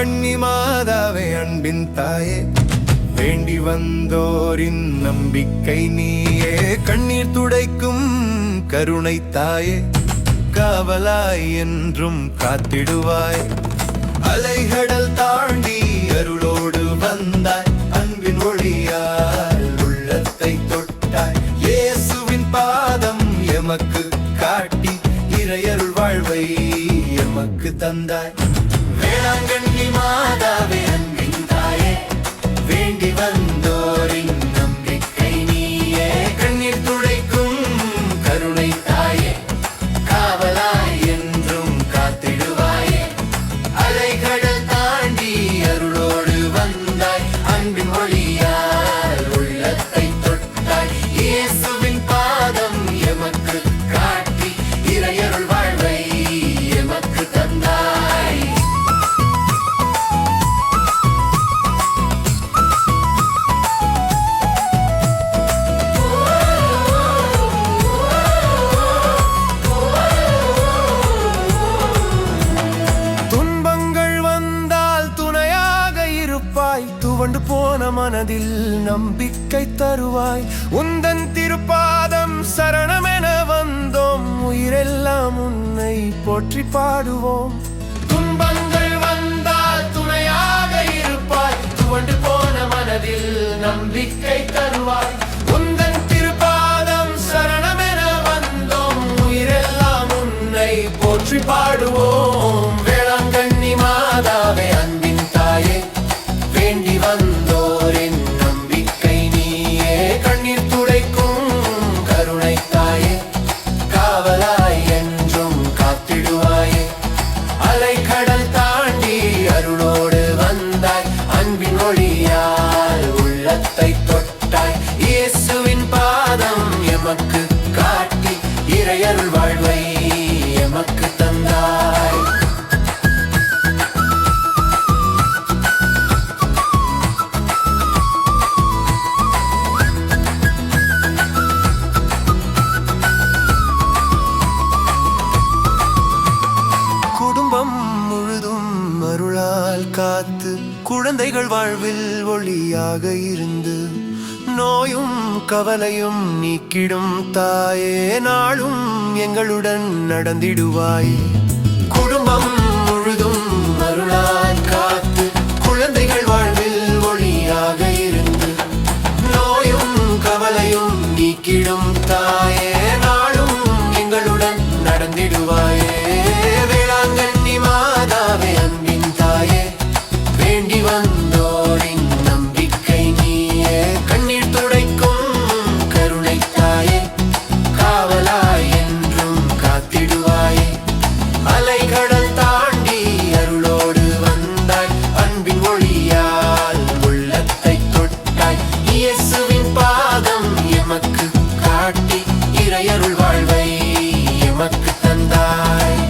வேளாங்கண்ணி மாதாவே அன்பின் தாயே, வேண்டி வந்தோரின் நம்பிக்கை நீயே. கண்ணீர் துடைக்கும் கருணை தாயே, காவலாய் என்றும் காத்திடுவாய். அலைகடல் தாண்டி அருளோடு வந்தாய், அன்பின் ஒளியால் உள்ளத்தை தொட்டாய். இயேசுவின் பாதம் எமக்கு காட்டி, இறையருள் வாழ்வை எமக்கு தந்தாய். வேளாங்கண்ணி மாதாவே அன்பின் தாயே, வேண்டி வந்தோரின் நம்பிக்கை நீயே. கண்ணீர் துடைக்கும் கருணை தாயே, காவலாய் என்றும் காத்திடுவாயே. அலைகடல் தாண்டி அருளோடு வந்தாய், அன்பின் ஒளியால் உள்ளத்தை தொட்டாய். இயேசுவின் பாதம் எமக்கு காட்டி, இறையருள் வாழ்வை எமக்கு தந்தாய். துவண்டு போன மனதில் நம்பிக்கை தருவாய். உந்தன் திருப்பாதம் சரணமென வந்தோம், உயிரெல்லாம் உன்னை போற்றி பாடுவோம். துன்பங்கள் வந்தால் துணையாக இருப்பாய், துவண்டு போன மனதில் நம்பிக்கை தருவாய். உந்தன் திருப்பாதம் சரணமென வந்தோம், உயிரெல்லாம் உன்னை போற்றி பாடுவோம். வேளாங்கண்ணி மாதாவே அன்பின் தாயே, வேண்டி வந்தோரின் நம்பிக்கை நீயே. கண்ணீர் துடைக்கும் கருணை தாயே, காவலாய் என்றும் காத்திடுவாயே. அலைகடல் தாண்டி அருளோடு வந்தாய், அன்பின் ஒளியால் உள்ளத்தை தொட்டாய். இயேசுவின் பாதம் எமக்கு காட்டி, இறையருள் வாழ்வை எமக்கு தந்தாய். குடும்பம் முழுதும் அருளால் காத்து, குழந்தைகள் வாழ்வில் ஒளியாக இருந்து, நோயும் கவலையும் நீக்கிடும் தாயே, நாளும் எங்களுடன் நடந்திடுவாய். குடும்பம் முழுதும் அருளால் காத்து, குழந்தைகள் வாழ்வில் ஒளியாக இருந்து, நோயும் கவலையும் நீக்கிடும் தாயே, நாளும் எங்களுடன் நடந்திடுவாயே. வேளாங்கண்ணி மாதாவே அன்பின் தாயே, வேண்டி வந்தோரின் நம்பிக்கை நீயே. கண்ணீர் துடைக்கும் கருணை தாயே, காவலாய் என்றும் காத்திடுவாயே. அலைகடல் தாண்டி அருளோடு வந்தாய், அன்பின் ஒளியால் உள்ளத்தை தொட்டாய். இயேசுவின் பாதம் எமக்கு காட்டி, இறையருள் வாழ்வை எமக்கு தந்தாய்.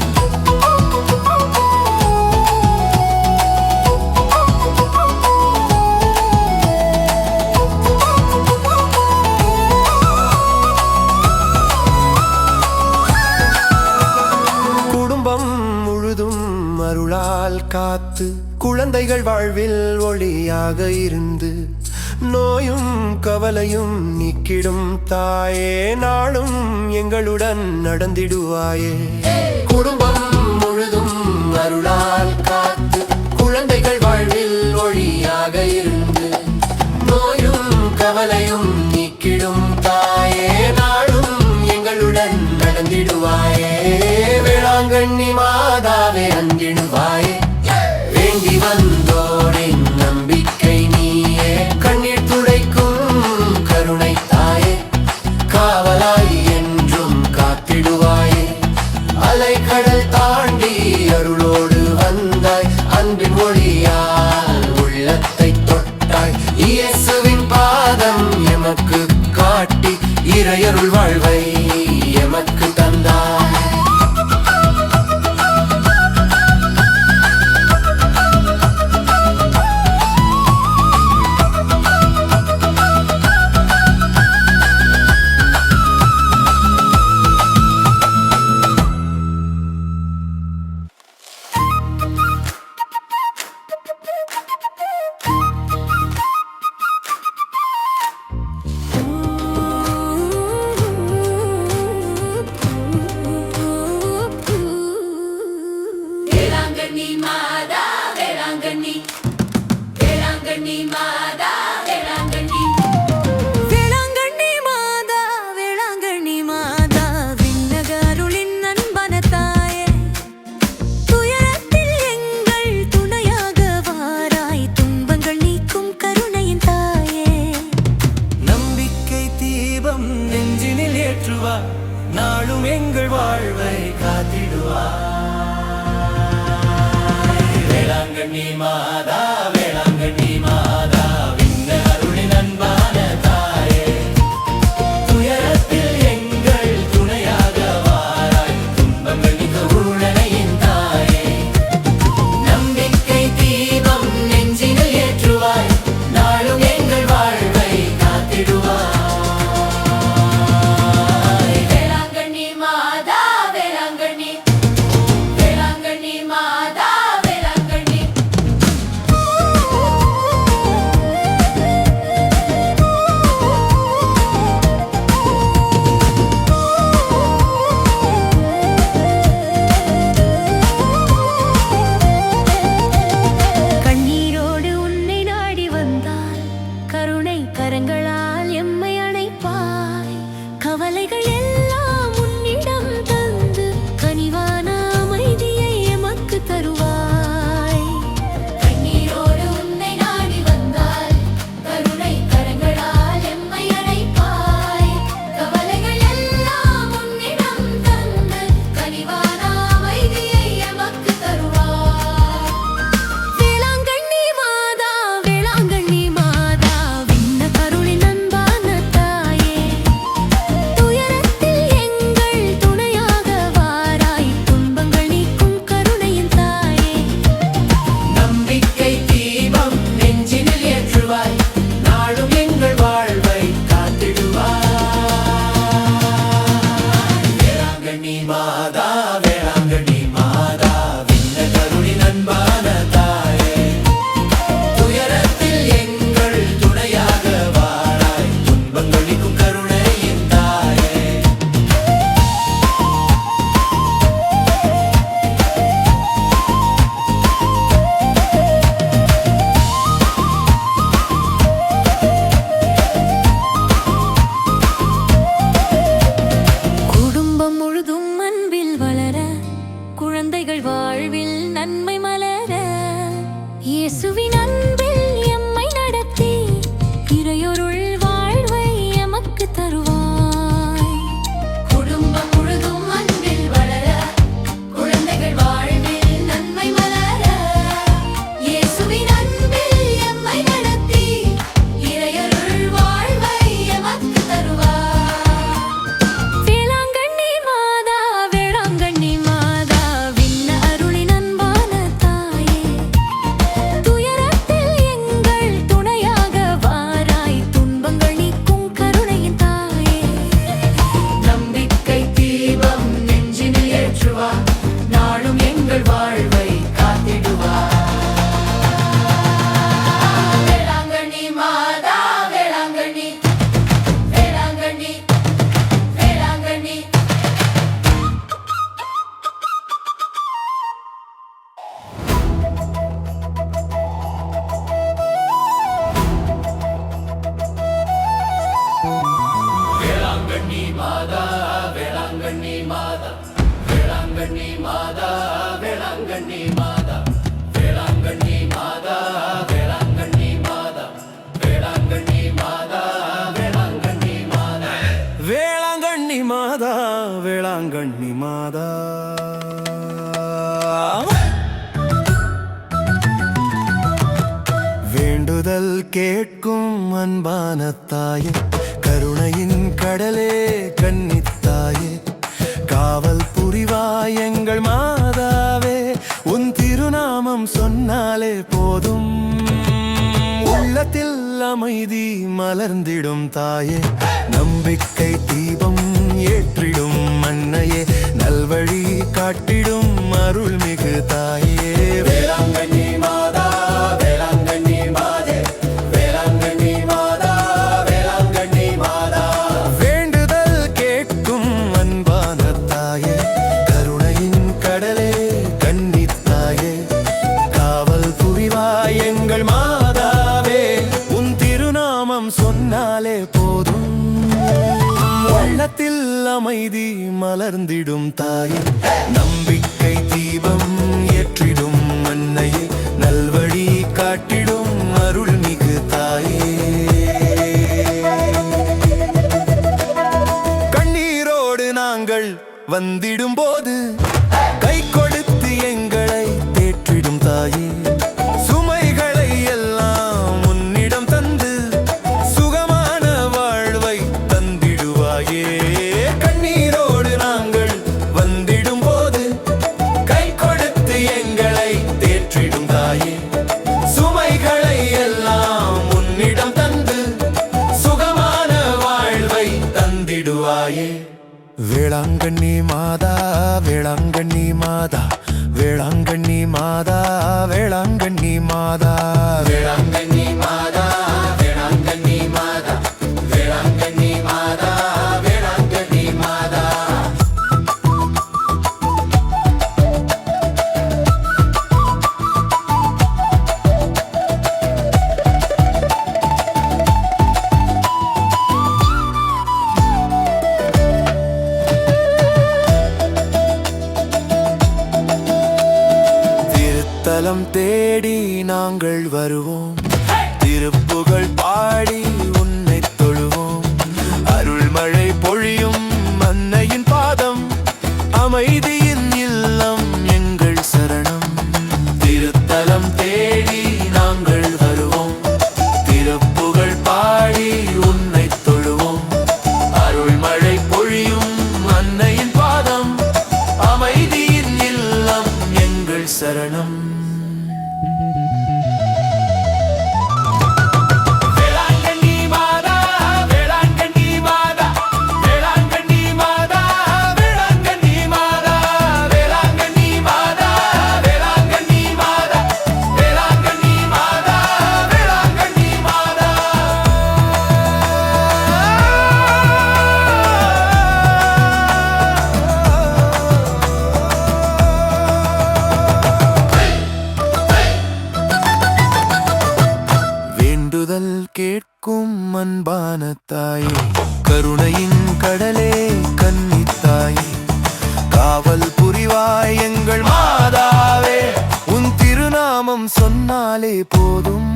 குடும்பம் முழுதும் அருளால் காத்து, குழந்தைகள் வாழ்வில் ஒளியாக இருந்து, நோயும் கவலையும் நீக்கிடும் தாயே, நாளும் எங்களுடன் நடந்திடுவாயே. குடும்பம் முழுதும் அருளால் காத்து, குழந்தைகள் வாழ்வில் ஒளியாக இருந்து, நோயும் கவலையும் நீக்கிடும் தாயே, நாளும் எங்களுடன் நடந்திடுவாயே. வேளாங்கண்ணி மாதாவே அன்பிடுவாயே, வேண்டி வந்தோரின் நம்பிக்கை நீயே. கண்ணீர் துடைக்கும் கருணை தாயே, காவலாய் என்றும் காத்திடுவாயே. அலைகடல் தாண்டி அருளோடு வந்தாய், அன்பின் ஒளியால் உள்ளத்தை தொட்டாய். இயேசுவின் பாதம் எமக்கு காட்டி, இறையருள் வாழ்வை எமக்கு தந்தாய். ஏற்றுவார், நாளும் எங்கள் வாழ்வை காத்திடுவார். வேளாங்கண்ணி மாதா, வேளாங்கண்ணி மாதா, விண்ண அருளின் அன்பான தாயே, துயரத்தில் எங்கள் துணையாக வாராய், துன்பங்கள் நீக்க உடனையின் தாயே. நம்பிக்கை தீபம் நெஞ்சினில் ஏற்றுவாய், நாளும் எங்கள் வாழ்வை காத்திடுவாய். வேளாங்கண்ணி மாதா, வேளாங்கண்ணி, வேளாங்கண்ணி மாதா, வேளாங்கண்ணி. கண்ணீரோடு உன்னை நாடி வந்தால் கருணை கரங்களால் எம்மை அணைப்பாய். கவலைகள் எல்லாம் உன்னிடம் தந்து கனிவான அமைதியை எமக்கு தருவாய். கண்ணீரோடு உன்னை நாடி வந்தால் கருணை கரங்களால் எம்மை அணைப்பாய். கவலைகள் எல்லாம் உன்னிடம் தந்து கனிவான அமைதியை எமக்கு தருவாய். வேளாங்கண்ணி மாதா, வேளாங்கண்ணி மாதா, விண்ண கருளின் அன்பான தாயே, துயரத்தில் எங்கள் துணையாக வாராய், துன்பங்கள் நீக்கும் கருணையின் தாயே. நம்பிக்கை தீபம் நெஞ்சினில் ஏற்றுவாய், நாளும் எங்கள் வாழ்வை காத்திடுவாய். வேளாங்கண்ணி மாதா, வேளாங்கண்ணி மாதா, விண்ண கருளின் அன்பான தாயே, துயரத்தில் எங்கள் துணையாக வாராய், துன்பங்கள் நீக்கும் கருணையின் தாயே. குடும்பம் முழுதும் அன்பில் வளர, குழந்தைகள் வாழ்வில் நன்மை மலர, இயேசுவின் அன்பில் எம்மை நடத்தி இறையொருள் வாழ்வை எமக்கு தருவாய். குடும்பம் முழுதும் அன்பில் வளர, குழந்தைகள் வாழ்வில் நன்மை மலர, இயேசுவின் அன்பில் எம்மை நடத்தி இறையொருள் வாழ்வை எமக்கு தருவாய். வேளாங்கண்ணி மாதா, வேளாங்கண்ணி மாதா, விண்ண அருளின் அன்பான தாயே, துயரத்தில் எங்கள் துணையாக வாராய், துன்பங்கள் நீக்கும் கருணையின் தாயே. நம்பிக்கை தீபம் நெஞ்சினில் ஏற்றுவார், நாளும் எங்கள் வாழ்வை காத்திடுவார். வேளாங்கண்ணி மாதா, வேளாங்கண்ணி, வேளாங்கண்ணி, வேளாங்கண்ணி. வேளாங்கண்ணி மாதா, வேளாங்கண்ணி மாதா, வேளாங்கண்ணி மாதா, வேளாங்கண்ணி மாதா, வேளாங்கண்ணி மாதா, வேளாங்கண்ணி மாதா, வேளாங்கண்ணி மாதா, வேளாங்கண்ணி மாதா, வேளாங்கண்ணி மாதா, வேளாங்கண்ணி மாதா. வேண்டுதல் கேட்கும் அன்பான தாயே, கருணையின் கடலே கன்னித்தாயே, காவல் புரிவாய் எங்கள் மாதாவே, உன் திருநாமம் சொன்னாலே போதும், உள்ளத்தில் அமைதி மலர்ந்திடும் தாயே. நம்பிக்கை தீபம் ஏற்றிடும் அன்னையே, நல்வழி காட்டிடும் அருள்மிகு தாயே. வேளாங்கண்ணி மாதா, வேளாங்கண்ணி மாதே, வேளாங்கண்ணி மாதா, வேளாங்கண்ணி மாதா. வேண்டுதல் கேட்கும் அன்பான தாயே, கருணையின் கடலே கன்னித்தாயே, காவல் புரிவாய் எங்கள் மாதாவே, உன் திருநாமம் சொன்னாலே போதும், உள்ளத்தில் அமைதி மலர்ந்திடும் தாயே. நம்பிக்கை தீபம் ஏற்றிடும் அன்னையே, நல்வழி காட்டிடும் அருள்மிகு தாயே. கண்ணீர் நாங்கள் வந்திடும் போது கை கொடுத்து எங்களை தேற்றிடும் தாயே சுமைகளை எல்லாம் உன்னிடம் தந்து சுகமான வாழ்வை தந்திடுவாயே கண்ணீரோடு நாங்கள் வந்திடும் போது கை கொடுத்து எங்களை தேற்றிடும் தாயே சுமைகளை எல்லாம் உன்னிடம் தந்து சுகமான வாழ்வை தந்திடுவாயே வேளாங்கண்ணி மாதா வேளாங்கண்ணி மாதா வேளாங்கண்ணி மாதா வேளாங்கண்ணி மாதா வேளாங்கண்ணி மாதா வேளாங்கண்ணி மாதா வேளாங்கண்ணி மாதா வேளாங்கண்ணி மாதா தலம் தேடி நாங்கள் வருவோம் திருப்புகழ் பாடி உன்னை தொழுவோம் அருள்மழை பொழியும் அன்னையின் பாதம் அமைதியின் இல்லம் எங்கள் சரணம் திருத்தலம் தேடி நாங்கள் வருவோம் திருப்புகழ் பாடி உன்னை தொழுவோம் அருள்மழை பொழியும் அன்னையின் பாதம் அமைதியின் இல்லம் எங்கள் சரணம் கேட்கும் அன்பான தாயே கருணையின் கடலே கன்னித்தாயே காவல் புரிவாய் எங்கள் மாதாவே உன் திருநாமம் சொன்னாலே போதும்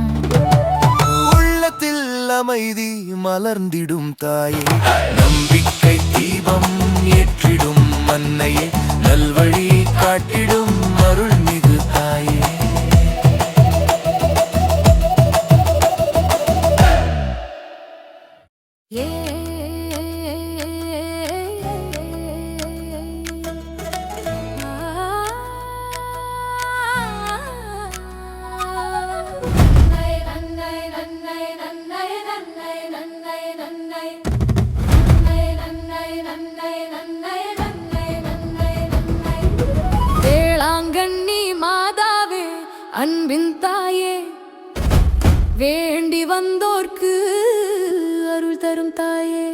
உள்ளத்தில் அமைதி மலர்ந்திடும் தாயே நம்பிக்கை தீபம் ஏற்றிடும் அன்னையே நல்வழி காட்டிடும் அருள்மிகு தாயே வேளாங்கண்ணி மாதாவே அன்பின் தாயே வேண்டி வந்தோர்க்கு அருள் தரும் தாயே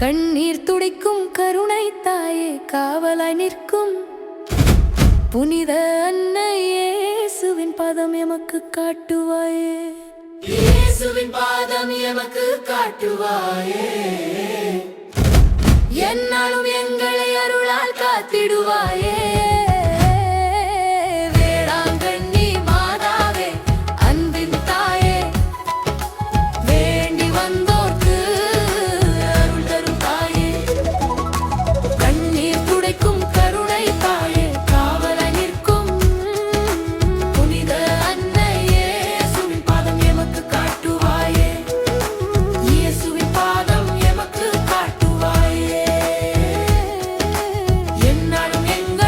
கண்ணீர் துடைக்கும் கருணை தாயே காவலாய் நிற்கும் புனித அன்னை இயேசுவின் பாதம் எமக்கு காட்டுவாயே இயேசுவின் பாதம் எமக்கு காட்டுவாயே என்னாலும் எங்களை அருளால் காத்திடுவாயே வேளாங்கண்ணி மாதாவே அன்பின் தாயே வேண்டி வந்தோர்க்கு அருள் தரும் தாயே கண்ணீர் துடைக்கும் கருணை தாயே காவலாய் நிற்கும் புனித அன்னை இயேசுவின் பாதம் எமக்கு காட்டுவாயே இயேசுவின் பாதம் எமக்கு காட்டுவாயே என்னாலும் எங்கள்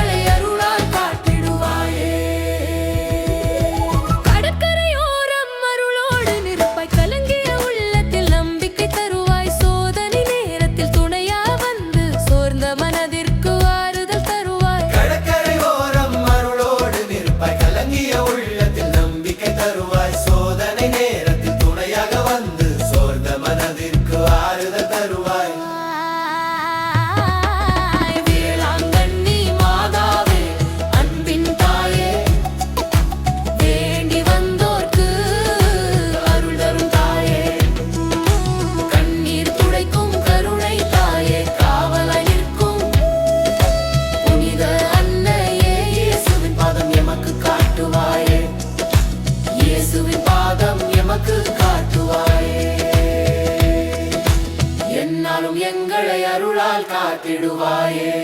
அருளால் காத்திடுவாயே.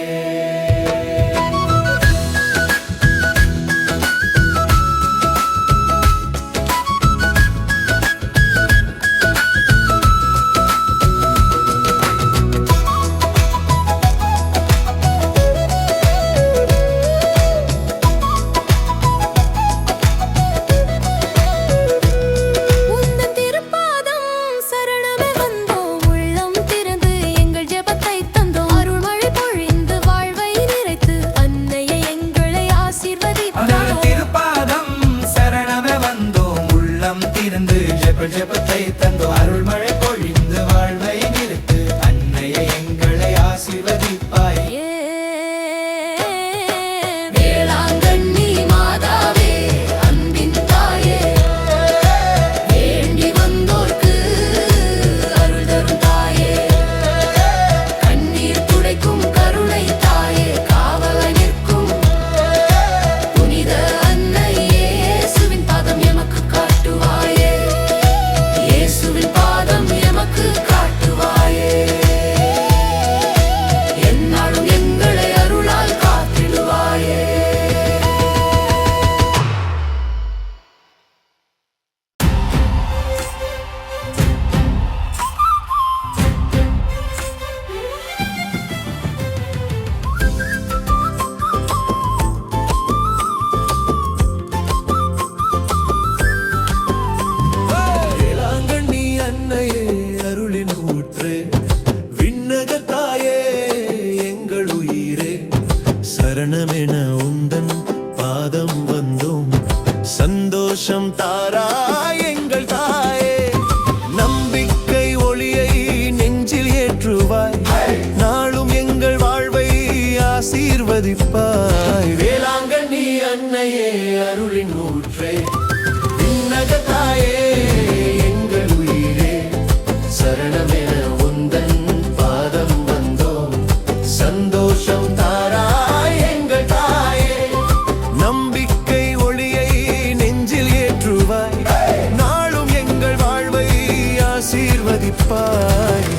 உந்தன் திருப்பாதம் சரணமே வந்தோம் உள்ளம் திறந்து எங்கள் ஜெபத்தை தந்தோம் அருள்மழை பொழிந்து வாழ்வை நிறைத்து அன்னையே எங்களை ஆசீர்வதிப்பாய் திருப்பாதம் சரணமே வந்தோம் உள்ளம் திறந்து ஜெபத்தை தந்தோம் அருள்மழை பொழிந்து வாழ்வை நிறுத்து அன்னையை எங்களை ஆசீர்வதிப்பாய். வேளாங்கண்ணி மாதாவே அன்பின் தாயே வேண்டி வந்தோர்க்கு அருள் தரும் தாயே கண்ணீர் துடைக்கும் கருணை தாயே காவலாய் நிற்கும் புனித அன்னையே இயேசுவின் பாதம் எமக்கு காட்டுவாயே இயேசுவின் பாதம் எமக்கு காட்டுவாயே எந்நாளும் எங்களை அருளால் காத்திடுவாயே. வேளாங்கண்ணி அன்னையே அருளின் ஊற்றே விண்ணக தாயே எங்கள் உயிரே சரணமென உந்தன் பாதம் வந்தோம் சந்தோஷம் தாராய் எங்கள் தாயே நம்பிக்கை ஒளியை நெஞ்சில் ஏற்றுவாய் நாளும் எங்கள் வாழ்வை ஆசீர்வதிப்பாய். வேளாங்கண்ணி அன்னையே அருளின் ஊற்றே விண்ணக தாயே எங்கள் உயிரே சரணமென உந்தன் பாதம் வந்தோம் சந்தோஷம் தாராய் எங்கள் தாயே நம்பிக்கை ஒளியை நெஞ்சில் ஏற்றுவாய் நாளும் எங்கள் வாழ்வை ஆசீர்வதிப்பாய்.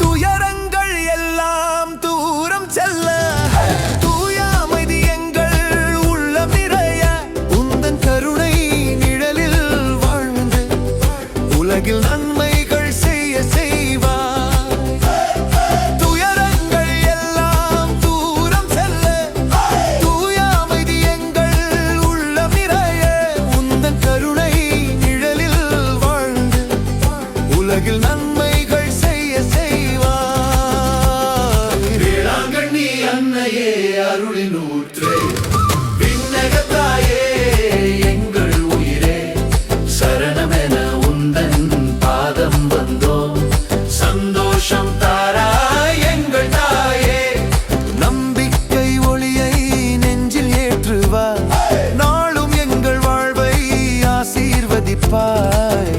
துயரங்கள் எல்லாம் தூரம் செல்ல தூய அமைதி எங்கள் உள்ளம் நிறைய உந்தன் கருணை நிழலில் வாழ்ந்து உலகில் நன்மைகள் செய்ய செய்வாய். துயரங்கள் எல்லாம் தூரம் செல்ல தூய அமைதி எங்கள் உள்ளம் நிறைய உந்தன் கருணை நிழலில் வாழ்ந்து உலகில் நன்மைகள் செய்ய செய்வாய். வேளாங்கண்ணி அன்னையே அருளின் ஊற்றே விண்ணக தாயே எங்கள் உயிரே சரணமென உந்தன் பாதம் வந்தோம் சந்தோஷம் தாராய் எங்கள் தாயே நம்பிக்கை ஒளியை நெஞ்சில் ஏற்றுவாய் நாளும் எங்கள் வாழ்வை ஆசீர்வதிப்பாய்.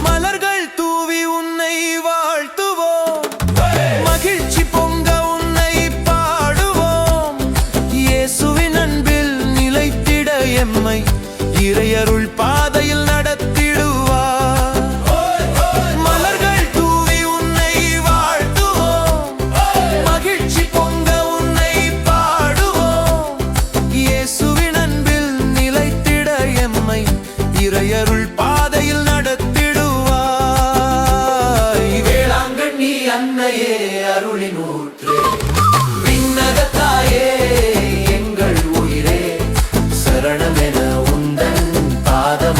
மலர்கள் தூவி உன்னை வாழ்த்துவோம் மகிழ்ச்சி பொங்க உன்னை பாடுவோம் இயேசுவின் அன்பில் நிலைத்திட எம்மை இறையருள் பாதையில் நடத்திடுவார். மலர்கள் தூவி உன்னை வாழ்த்துவோம் மகிழ்ச்சி பொங்க உன்னை பாடுவோம் இயேசுவின் அன்பில் நிலைத்திட எம்மை இறையருள் பாதையில் நடத்திடுவாய். வேளாங்கண்ணி அன்னையே அருளின் ஊற்றே விண்ணக தாயே எங்கள் உயிரே சரணமென உந்தன் பாதம்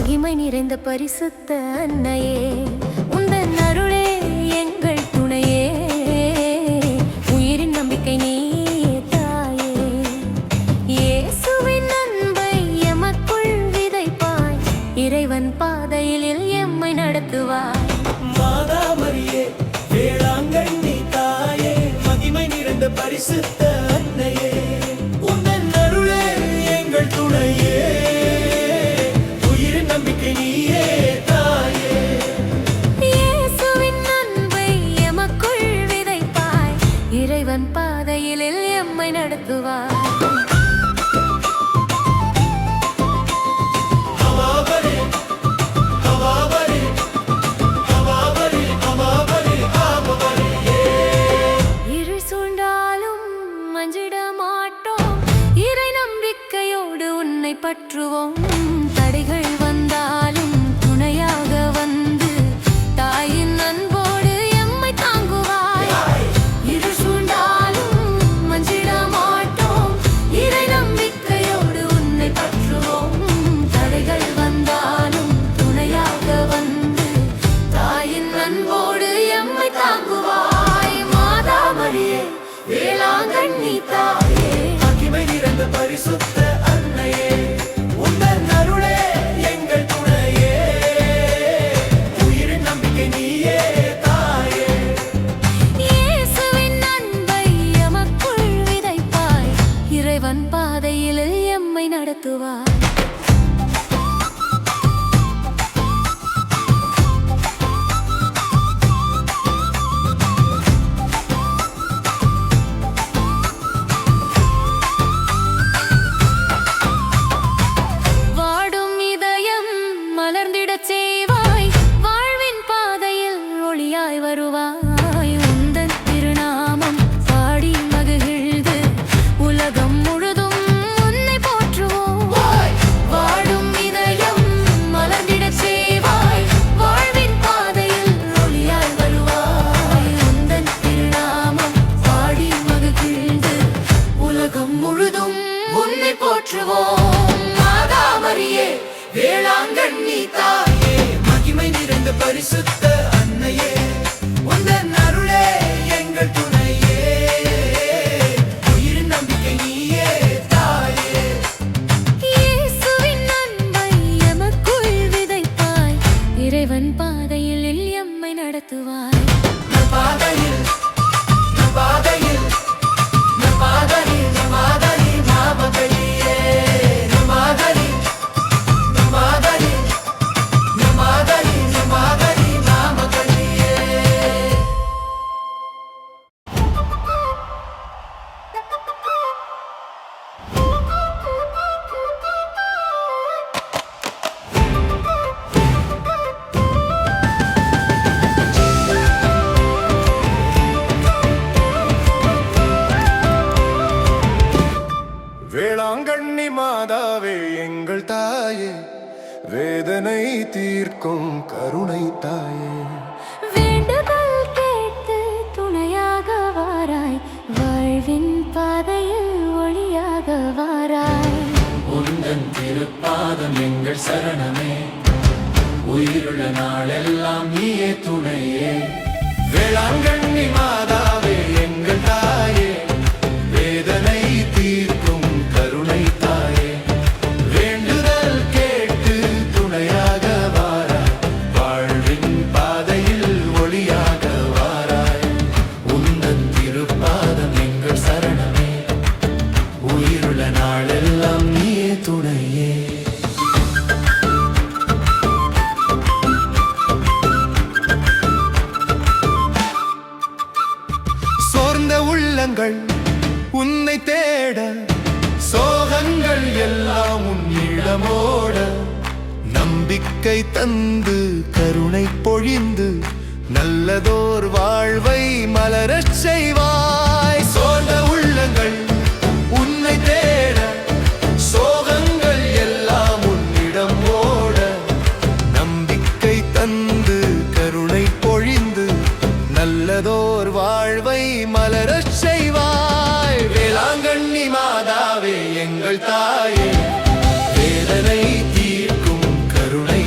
மகிமை நிறைந்த பரிசுத்த அன்னையே, உந்தன் அருளே எங்கள் துணையே, உயிரின் நம்பிக்கை நீயே தாயே. இயேசுவின் அன்பை எமக்குள் விதைப்பாய், இறைவன் பாதையில் எம்மை நடத்துவாய். மாதா மரியே வேளாங்கண்ணி தாயே, மகிமை நிறைந்த பரிசுத்த அன்னையே, உந்தன் அருளே எங்கள் துணையே, உயிரின் நம்பிக்கை நீயே தாயே. இயேசுவின் அன்பை எமக்குள் விதைப்பாய், இறைவன் பாதையில் எம்மை நடத்துவாய். இருள் சூழ்ந்தாலும் மஞ்சிட மாட்டோம், இறை நம்பிக்கையோடு உன்னை பற்றுவோம். தடைகள் வந்தாலும் துணையாக வந்து தாயின் அன்போடு எம்மை தாங்குவாய். இருள் சூழ்ந்தாலும் மஞ்சிட மாட்டோம், இறை நம்பிக்கையோடு உன்னை பற்றுவோம். தடைகள் வந்தாலும் துணையாக வந்து தாயின் அன்போடு எம்மை தாங்குவாய். மாதா மரியே வேளாங்கண்ணி தாயே, மகிமை நிறைந்த பரிசுத்த அன்னையே, உந்தன் அருளே எங்கள் துணையே, உயிரின் நம்பிக்கை நீயே தாயே. இயேசுவின் அன்பை எமக்குள் விதைப்பாய், இறைவன் பாதையில் எம்மை நடத்துவாய். வாடும் இதயம் மலர்ந்திடச் செய்வாய், வாழ்வின் பாதையில் ஒளியாய் வருவாய். உந்தன் திருநாமம் பாடி மகிழ்ந்து உலகம் முழுதும் உன்னை போற்றுவோம். வாடும் இதயம் மலர்ந்திடச் செய்வாய், வாழ்வின் பாதையில் ஒளியாய் வருவாய். உந்தன் திருநாமம் பாடி மகிழ்ந்து உலகம் முழுதும் உன்னை போற்றுவோம். மாதா மரியே வேளாங்கண்ணி தாயே, மகிமை நிறைந்த பரிசுத்த அன்னையே, உந்தன் அருளே எங்கள் துணையே, உயிரின் நம்பிக்கை நீயே தாயே. இயேசுவின் அன்பை எமக்குள் விதைப்பாய், இறைவன் பாதையில் எம்மை நடத்துவாய். நம் பாதையில் நம் பாதையில் நம் பாதையில் நம் மாதரி நாமகளியே, நம் மாதரி நம் மாதரி நம் மாதரி நம் மாதரி நாமகளியே. வேளாங்கண்ணி மாதாவே எங்கள் தாயே, வேதனை தீர்க்கும் கருணை தாயே. வேண்டுதல் கேட்டு துணையாக வாராய், வாழ்வின் பாதையில் ஒளியாக வாராய். உந்தன் திருப்பாதம் எங்கள் சரணமே, உயிருள்ள நாளெல்லாம் நீயே துணையே. வேளாங்கண்ணி மாதாவே எங்கள் தாயே, வேதனை தீர்க்கும் கருணை தாயே. வேண்டுதல் கேட்டு துணையாக வாராய், வாழ்வின் பாதையில் ஒளியாக வாராய். உந்தன் திருப்பாதம் எங்கள் சரணமே, உயிருள்ள நாளெல்லாம் நீயே துணையே. சோர்ந்த உள்ளங்கள் உன்னை தேட, சோகங்கள் எல்லாம் உன்னிடமோட, நம்பிக்கை தந்து கருணை பொழிந்து நல்லதோர் வாழ்வை மலரச் செய்வாய். சோர்ந்த உள்ளங்கள் உன்னை தேட, சோகங்கள் எல்லாம் உன்னிடம் ஓட, நம்பிக்கை தந்து கருணை பொழிந்து நல்லதோர் வாழ்வை மலரச் செய்வாய். வேளாங்கண்ணி மாதாவே எங்கள் தாயே, வேதனை தீர்க்கும் கருணை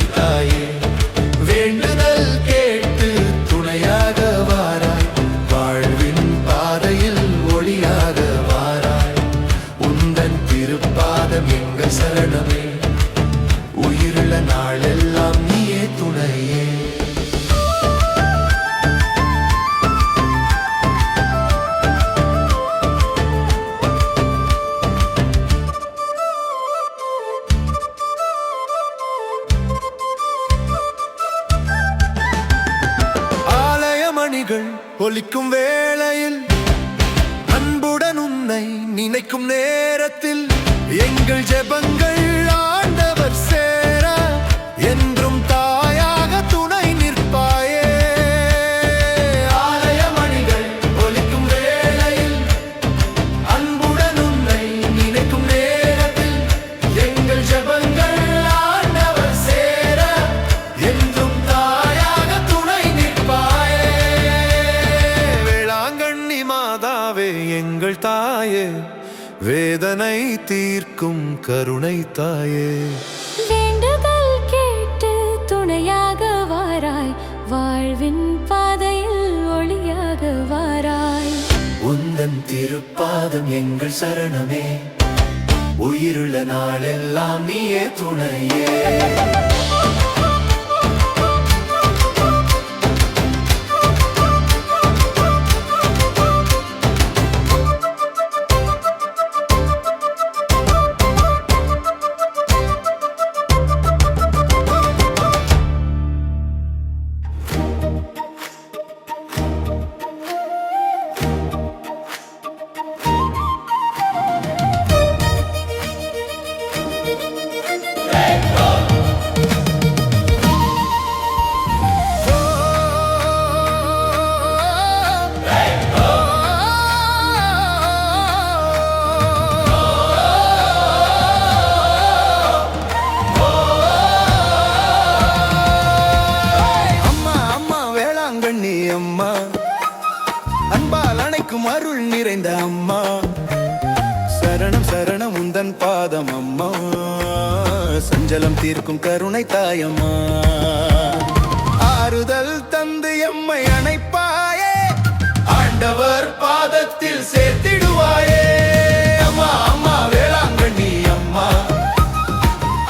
மணிகள் ஒலிக்கும் வேளையில் அன்புடன் உன்னை நினைக்கும் நேரத்தில் எங்கள் ஜெபங்கள் ஆண்டவர் சேர என்றும் தாயாக துணை நிற்பாயே. ஆலய மணிகள் ஒலிக்கும் வேளையில் அன்புடன் உன்னை நினைக்கும் நேரத்தில் எங்கள் ஜெபங்கள் ஆண்டவர் சேர என்றும் தாயாக துணை நிற்பாயே. வேளாங்கண்ணி மாதாவே எங்கள் தாயே, வேதனை தீர்க்கும் கருணை தாயே. வேண்டுதல் கேட்டு துணையாக வாராய், வாழ்வின் பாதையில் ஒளியாக வாராய். உந்தன் திருப்பாதம் எங்கள் சரணமே, உயிருள்ள நாளெல்லாம் நீயே துணையே. அம்மா, அன்பால் அணைக்கும் அருள் நிறைந்த அம்மா, சரணம் சரணம் உந்தன் பாதம் அம்மா, சஞ்சலம் தீர்க்கும் கருணை தாயம்மா. ஆறுதல் தந்து எம்மை அணைப்பாயே, ஆண்டவர் பாதத்தில் சேர்த்திடுவாயே. அம்மா அம்மா வேளாங்கண்ணி அம்மா,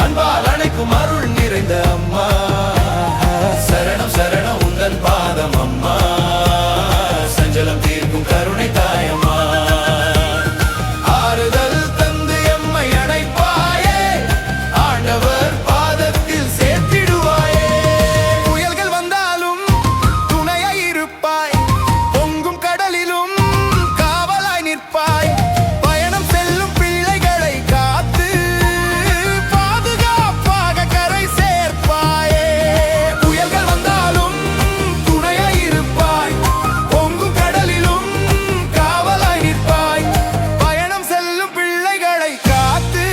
அன்பால் அணைக்கும் அருள் நிறைந்த அம்மா, சரணம் சரணம் உந்தன் பாதம் அம்மா, சஞ்சலம் தீர்க்கும் கருணை தாயம்மா. ஆறுதல் தந்து எம்மை அணைப்பாயே, ஆண்டவர் பாதத்தில் சேர்த்திடுவாயே. புயல்கள் வந்தாலும் துணையாய் இருப்பாய், பொங்கும் கடலிலும் காவலாய் நிற்பாய், பயணம் செல்லும் பிள்ளைகளை காத்து பாதுகாப்பாக கரை சேர்ப்பாயே. புயல்கள் வந்தாலும் துணையாய் இருப்பாய், பொங்கும் கடலிலும் காவலாய் நிற்பாய், பயணம் செல்லும் பிள்ளைகளை காத்து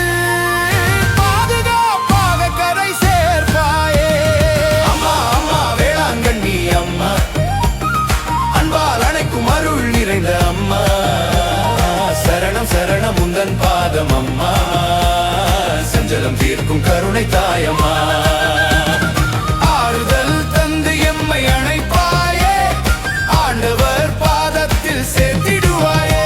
பாதுகாப்பாக கரை சேர்ப்பாயே. அம்மா அம்மா வேளாங்கண்ணி அம்மா, அன்பால் அணைக்கும் அருள் நிறைந்த அம்மா, சரணம் சரணம் உந்தன் பாதம் அம்மா, சஞ்சலம் தீர்க்கும் கருணை தாயம்மா. ஆறுதல் தந்து எம்மை அணைப்பாயே, ஆண்டவர் பாதத்தில் சேர்த்திடுவாயே.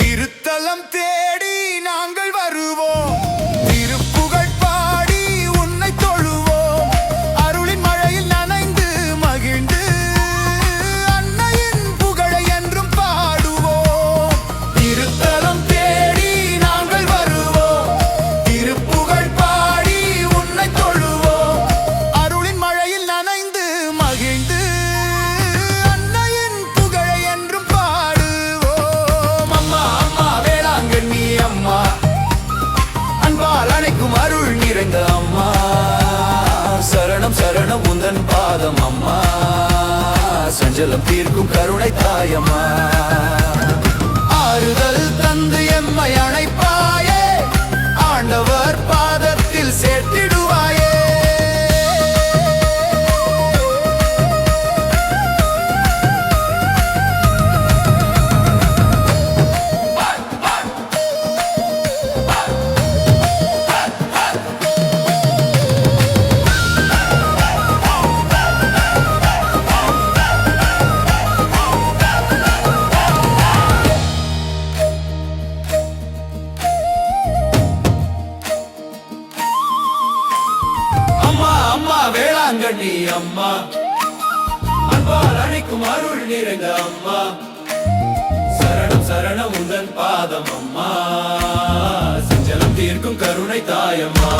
திருத்தலம் தேடி நாங்கள் வருவோம், திருப்புகழ் பாடி உன்னை தொழுவோம், அருளின் மழையில் நனைந்து மகிழ்ந்து அன்னையின் புகழை என்றும் பாடுவோம். திருத்தலம் தேடி நாங்கள் வருவோம், திருப்புகழ் பாடி உன்னை தொழுவோம், அருளின் மழையில் நனைந்து மகிழ்ந்து அன்னையின் புகழை என்றும் பாடுவோம். அம்மா அம்மா வேளாங்கண்ணி அம்மா, அன்பால் அணைக்கும் அருள் நிறைந்த அம்மா, சரணம் சரணம் உந்தன் பாதம் அம்மா, சஞ்சலம் தீர்க்கும் கருணை தாயம்மா. ஆறுதல் தந்து எம்மை அணைப்பாயே, ஆண்டவர் பாதத்தில் சேர்த்திடுவாயே. வேளாங்கண்ணி அம்மா, அன்பால் அணைக்கும் அருள் நிறைந்த அம்மா, சரணம் சரணம் உந்தன் பாதம் அம்மா, சஞ்சலம் தீர்க்கும் கருணை தாயம்மா.